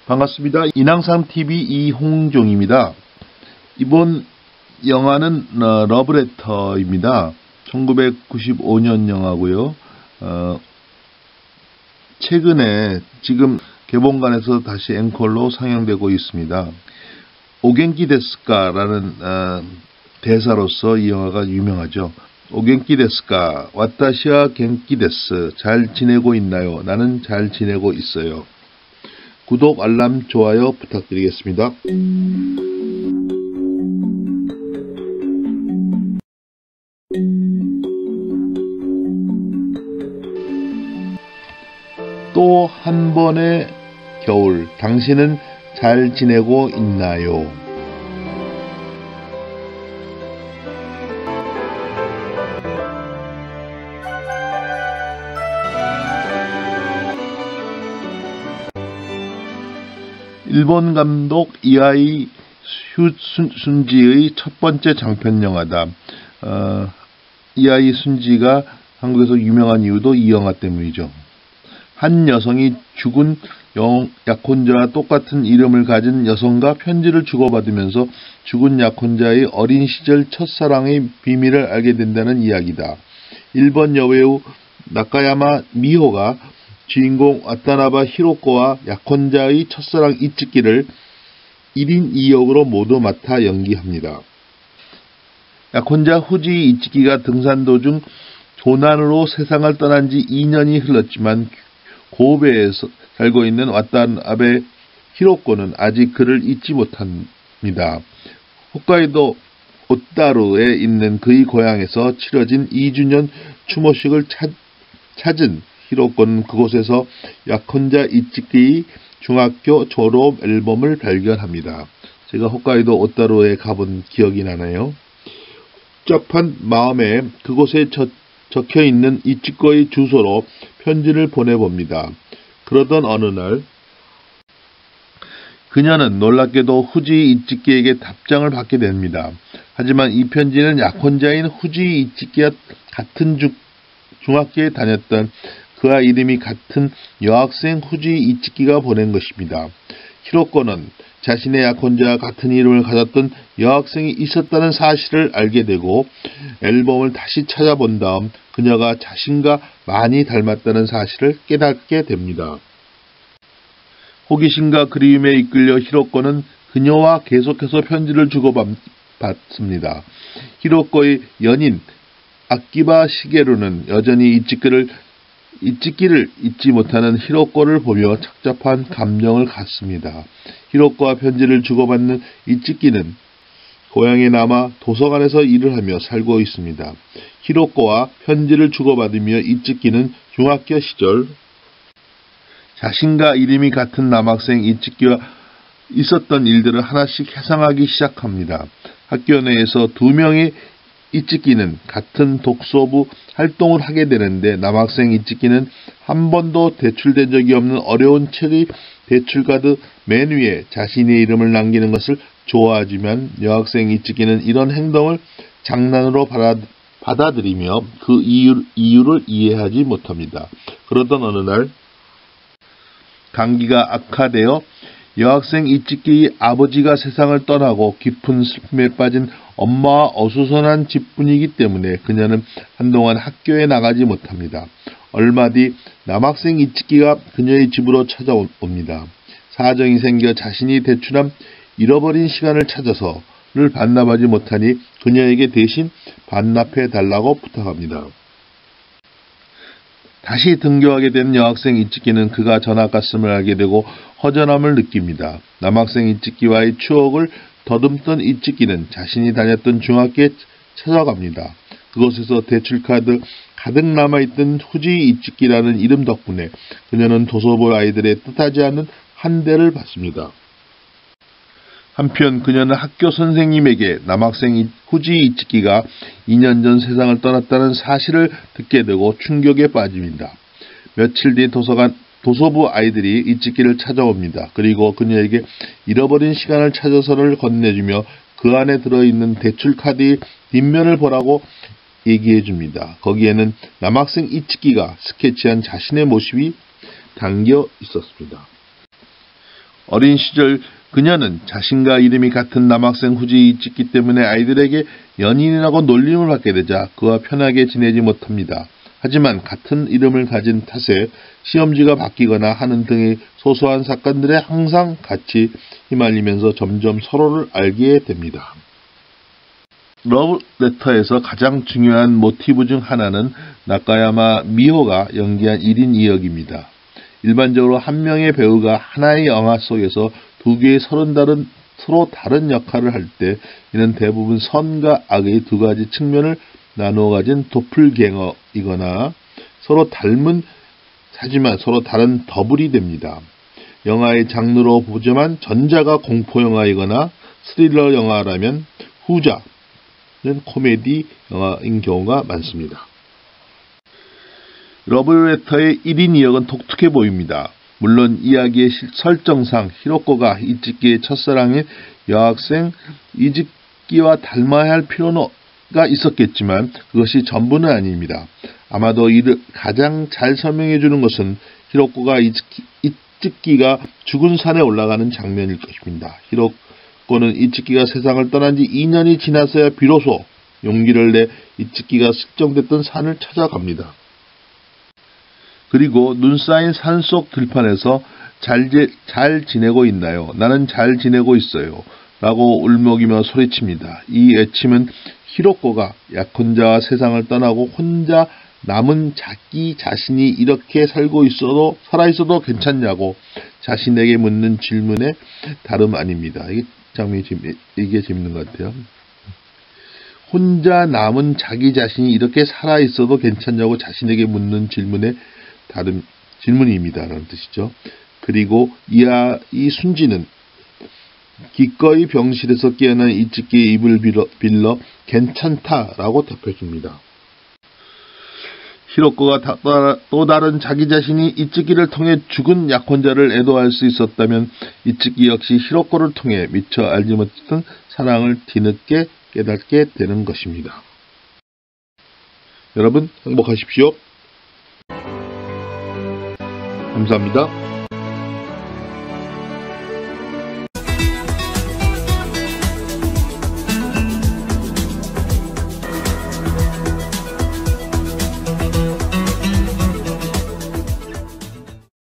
반갑습니다. 인왕삼TV 이홍종입니다. 이번 영화는 러브레터입니다. 1995년 영화고요. 최근에 지금 개봉관에서 다시 앵콜로 상영되고 있습니다. 오겐키 데스까라는 대사로서 이 영화가 유명하죠. 오겐키 데스까, 와타시와 겐키 데스. 잘 지내고 있나요? 나는 잘 지내고 있어요. 구독, 알람, 좋아요 부탁드리겠습니다. 또 한 번의 겨울, 당신은 잘 지내고 있나요? 일본 감독 이하이 순지의 첫 번째 장편 영화다. 이하이 순지가 한국에서 유명한 이유도 이 영화 때문이죠. 한 여성이 죽은 약혼자와 똑같은 이름을 가진 여성과 편지를 주고받으면서 죽은 약혼자의 어린 시절 첫사랑의 비밀을 알게 된다는 이야기다. 일본 여배우 나카야마 미호가 주인공 와타나베 히로코와 약혼자의 첫사랑 이츠키를 1인 2역으로 모두 맡아 연기합니다. 약혼자 후지 이츠키가 등산 도중 조난으로 세상을 떠난 지 2년이 흘렀지만 고베에서 살고 있는 와타나베 히로코는 아직 그를 잊지 못합니다. 홋카이도 오타루에 있는 그의 고향에서 치러진 2주년 추모식을 찾은 히로코는 그곳에서 약혼자 이츠키의 중학교 졸업 앨범을 발견합니다. 제가 홋카이도 오타루에 가본 기억이 나네요. 복잡한 마음에 그곳에 적혀있는 이츠키의 주소로 편지를 보내봅니다. 그러던 어느 날 그녀는 놀랍게도 후지 이츠키에게 답장을 받게 됩니다. 하지만 이 편지는 약혼자인 후지 이츠키와 같은 중학교에 다녔던 그와 이름이 같은 여학생 후지 이츠키가 보낸 것입니다. 히로코는 자신의 약혼자와 같은 이름을 가졌던 여학생이 있었다는 사실을 알게 되고 앨범을 다시 찾아본 다음 그녀가 자신과 많이 닮았다는 사실을 깨닫게 됩니다. 호기심과 그리움에 이끌려 히로코는 그녀와 계속해서 편지를 주고받습니다. 히로코의 연인 아키바 시게루는 여전히 이츠키를 잊지 못하는 히로코를 보며 착잡한 감정을 갖습니다. 히로코와 편지를 주고받는 이츠키는 고향에 남아 도서관에서 일을 하며 살고 있습니다. 히로코와 편지를 주고받으며 이츠키는 중학교 시절 자신과 이름이 같은 남학생 이츠키와 있었던 일들을 하나씩 회상하기 시작합니다. 학교 내에서 2명의 이츠키는 같은 독서부 활동을 하게 되는데 남학생 이츠키는 한 번도 대출된 적이 없는 어려운 책의 대출카드 맨 위에 자신의 이름을 남기는 것을 좋아하지만 여학생 이츠키는 이런 행동을 장난으로 받아들이며 그 이유를 이해하지 못합니다. 그러던 어느 날 감기가 악화되어 여학생 이츠키의 아버지가 세상을 떠나고 깊은 슬픔에 빠진 엄마와 어수선한 집 분위기 때문에 그녀는 한동안 학교에 나가지 못합니다. 얼마 뒤 남학생 이츠키가 그녀의 집으로 찾아옵니다. 사정이 생겨 자신이 대출한 잃어버린 시간을 찾아서를 반납하지 못하니 그녀에게 대신 반납해 달라고 부탁합니다. 다시 등교하게 된 여학생 이츠키는 그가 전학 갔음을 알게 되고 허전함을 느낍니다. 남학생 이츠키와의 추억을 더듬던 이츠키는 자신이 다녔던 중학교에 찾아갑니다. 그곳에서 대출카드 가득 남아있던 후지 이츠키라는 이름 덕분에 그녀는 도서부 아이들의 뜻하지 않은 한 대를 받습니다. 한편 그녀는 학교 선생님에게 남학생 후지 이츠키가 2년 전 세상을 떠났다는 사실을 듣게 되고 충격에 빠집니다. 며칠 뒤 도서부 아이들이 이츠키를 찾아옵니다. 그리고 그녀에게 잃어버린 시간을 찾아서를 건네주며 그 안에 들어있는 대출카드의 뒷면을 보라고 얘기해줍니다. 거기에는 남학생 이츠키가 스케치한 자신의 모습이 담겨 있었습니다. 어린 시절 그녀는 자신과 이름이 같은 남학생 후지 이츠키 때문에 아이들에게 연인이라고 놀림을 받게 되자 그와 편하게 지내지 못합니다. 하지만 같은 이름을 가진 탓에 시험지가 바뀌거나 하는 등의 소소한 사건들에 항상 같이 휘말리면서 점점 서로를 알게 됩니다. 러브레터에서 가장 중요한 모티브 중 하나는 나카야마 미호가 연기한 1인 2역입니다. 일반적으로 한 명의 배우가 하나의 영화 속에서 두 개의 서로 다른 역할을 할 때 이는 대부분 선과 악의 두 가지 측면을 나누어 가진 도플갱어이거나 서로 닮은 하지만 서로 다른 더블이 됩니다. 영화의 장르로 보자면 전자가 공포영화이거나 스릴러 영화라면 후자는 코미디 영화인 경우가 많습니다. 러브레터의 1인 2역은 독특해 보입니다. 물론 이야기의 설정상 히로코가 이츠키의 첫사랑인 여학생 이즈키와 닮아야 할 필요가 있었겠지만 그것이 전부는 아닙니다. 아마도 이를 가장 잘 설명해 주는 것은 히로코가 이츠키가 죽은 산에 올라가는 장면일 것입니다. 히로코는 이츠키가 세상을 떠난 지 2년이 지나서야 비로소 용기를 내 이츠키가 숙정됐던 산을 찾아갑니다. 그리고 눈 쌓인 산속 들판에서 잘 지내고 있나요? 나는 잘 지내고 있어요. 라고 울먹이며 소리칩니다. 이 애침은 히로코가 약혼자와 세상을 떠나고 혼자 남은 자기 자신이 이렇게 살아있어도 괜찮냐고 자신에게 묻는 질문의 다름 아닙니다. 이게 재밌는 것 같아요. 혼자 남은 자기 자신이 이렇게 살아있어도 괜찮냐고 자신에게 묻는 질문입니다. 라는 뜻이죠. 그리고 이 순지는 기꺼이 병실에서 깨어난 이츠키의 입을 빌러 괜찮다라고 답해줍니다. 히로코가 또 다른 자기 자신이 이츠키를 통해 죽은 약혼자를 애도할 수 있었다면 이츠키 역시 히로코를 통해 미처 알지 못했던 사랑을 뒤늦게 깨닫게 되는 것입니다. 여러분 행복하십시오. 감사합니다.